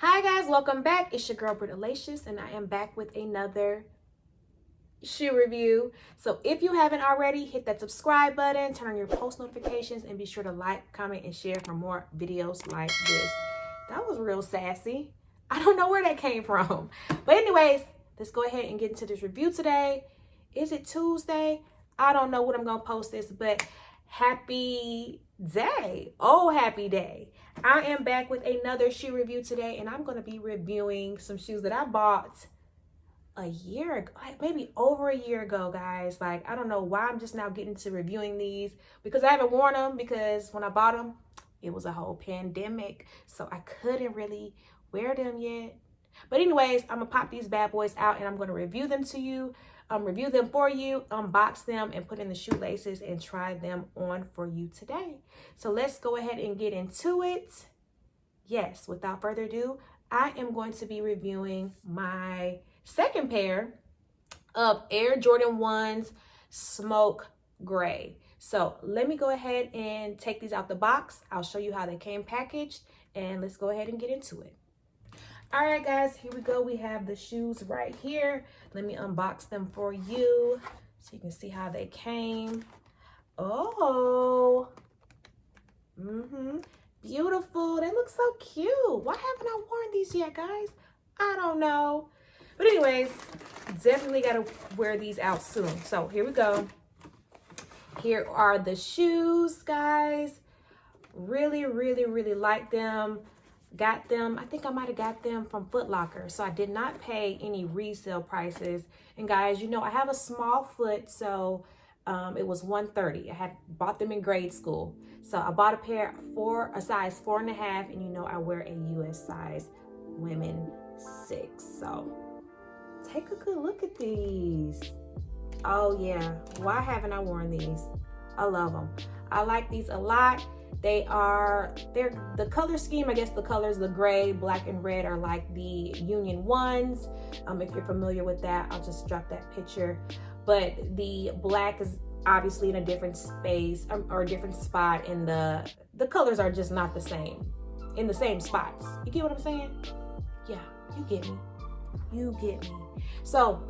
Hi guys, welcome back. It's your girl Britalicious, and I am back with another shoe review. So if you haven't already, hit that subscribe button, turn on your post notifications, and be sure to like, comment, and share for more videos like this. That was real sassy. I don't know where that came from. But anyways, let's go ahead and get into this review today. Is it Tuesday? I don't know what I'm gonna post this, but happy day. Oh, happy day. I am back with another shoe review today, and I'm going to be reviewing some shoes that I bought a year ago, maybe over a year ago, guys. Like, I don't know why I'm just now getting to reviewing these, because I haven't worn them, because when I bought them, it was a whole pandemic, so I couldn't really wear them yet. But anyways, I'm gonna pop these bad boys out, and I'm going to review them to you, review them for you, unbox them, and put in the shoelaces and try them on for you today. So let's go ahead and get into it. Yes, without further ado, I am going to be reviewing my second pair of Air Jordan 1s Smoke Gray. So let me go ahead and take these out the box. I'll show you how they came packaged, and let's go ahead and get into it. All right, guys, here we go. We have the shoes right here. Let me unbox them for you so you can see how they came. Oh, beautiful. They look so cute. Why haven't I worn these yet, guys? I don't know. But anyways, definitely got to wear these out soon. So here we go. Here are the shoes, guys. Really, really, really like them. Got them, I think I might have got them from Foot Locker, so I did not pay any resale prices. And guys, you know I have a small foot, so it was $130. I had bought them in grade school, so I bought a pair for a size 4.5, and you know I wear a US size women 6. So take a good look at these. Oh yeah, why haven't I worn these? I love them. I like these a lot. They're the color scheme, I guess the colors, the gray, black, and red are like the Union 1s. If you're familiar with that, I'll just drop that picture. But the black is obviously in a different space or a different spot, and the colors are just not the same in the same spots. You get what I'm saying? Yeah, you get me. You get me. So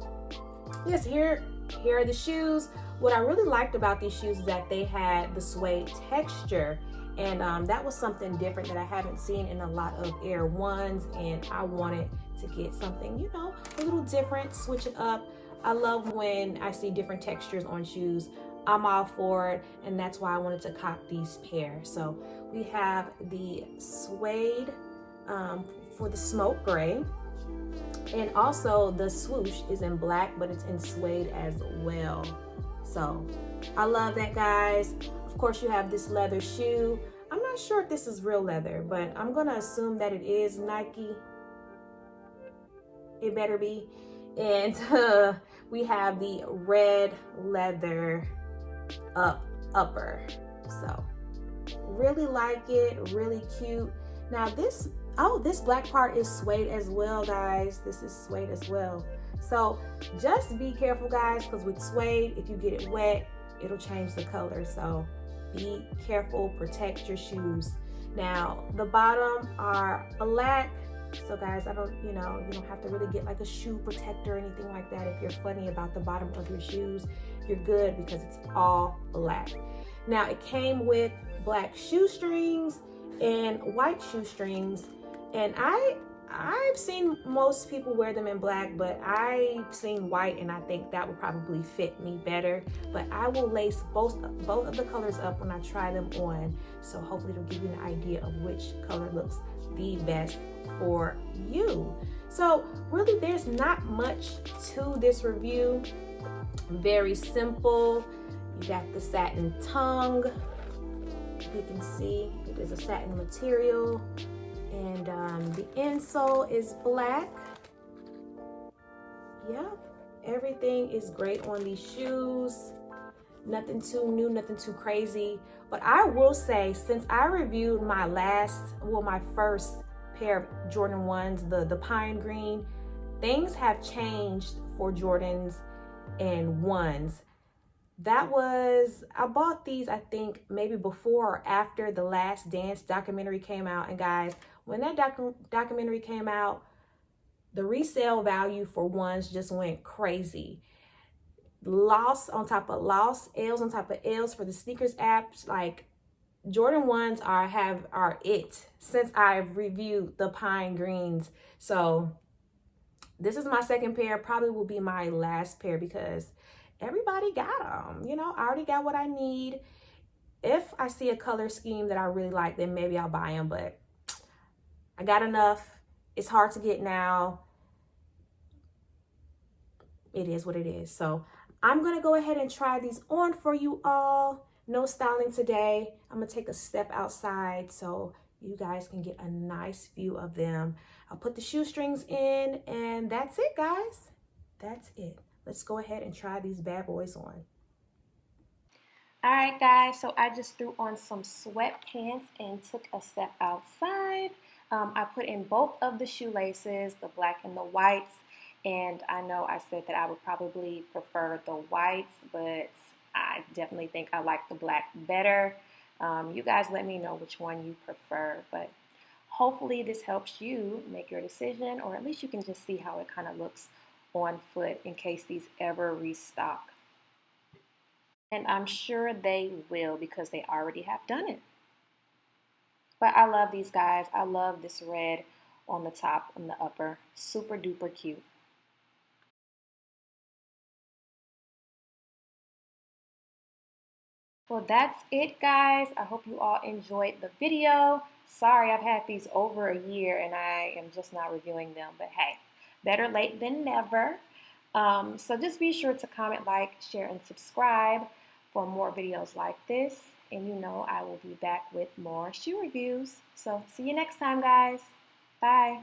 yes, here are the shoes. What I really liked about these shoes is that they had the suede texture. And that was something different that I haven't seen in a lot of Air 1s, and I wanted to get something, you know, a little different, switch it up. I love when I see different textures on shoes. I'm all for it, and that's why I wanted to cop these pairs. So we have the suede for the smoke gray, and also the swoosh is in black, but it's in suede as well. So I love that, guys. Of course, you have this leather shoe. I'm not sure if this is real leather, but I'm gonna assume that it is Nike. It better be. And we have the red leather upper. So really like it, really cute. Now this black part is suede as well, guys. This is suede as well. So just be careful, guys, because with suede, if you get it wet, it'll change the color. So be careful, protect your shoes. Now the bottom are black, so guys, you don't have to really get like a shoe protector or anything like that. If you're funny about the bottom of your shoes, you're good, because it's all black. Now it came with black shoestrings and white shoestrings, and I've seen most people wear them in black, but I've seen white, and I think that would probably fit me better. But I will lace both of the colors up when I try them on, so hopefully it'll give you an idea of which color looks the best for you. So really, there's not much to this review. Very simple. You got the satin tongue. You can see it is a satin material. And the insole is black. Yep, everything is great on these shoes. Nothing too new, nothing too crazy. But I will say, since I reviewed my first pair of Jordan 1s, the pine green, things have changed for Jordans and 1s. I bought these, I think, maybe before or after the Last Dance documentary came out. And guys, When that documentary came out, the resale value for ones just went crazy. Loss on top of loss, L's on top of L's for the sneakers apps. Like Jordan 1s are it since I've reviewed the pine greens. So this is my second pair, probably will be my last pair because everybody got them. You know, I already got what I need. If I see a color scheme that I really like, then maybe I'll buy them, but I got enough. It's hard to get now. It is what it is. So I'm going to go ahead and try these on for you all. No styling today. I'm going to take a step outside so you guys can get a nice view of them. I'll put the shoestrings in, and that's it, guys. That's it. Let's go ahead and try these bad boys on. All right, guys, so I just threw on some sweatpants and took a step outside. I put in both of the shoelaces, the black and the whites, and I know I said that I would probably prefer the whites, but I definitely think I like the black better. You guys let me know which one you prefer, but hopefully this helps you make your decision, or at least you can just see how it kind of looks on foot in case these ever restock. And I'm sure they will because they already have done it. But I love these guys. I love this red on the top and the upper. Super duper cute. Well, that's it, guys. I hope you all enjoyed the video. Sorry, I've had these over a year and I am just not reviewing them. But hey, better late than never. So just be sure to comment, like, share, and subscribe for more videos like this. And you know I will be back with more shoe reviews. So see you next time, guys. Bye.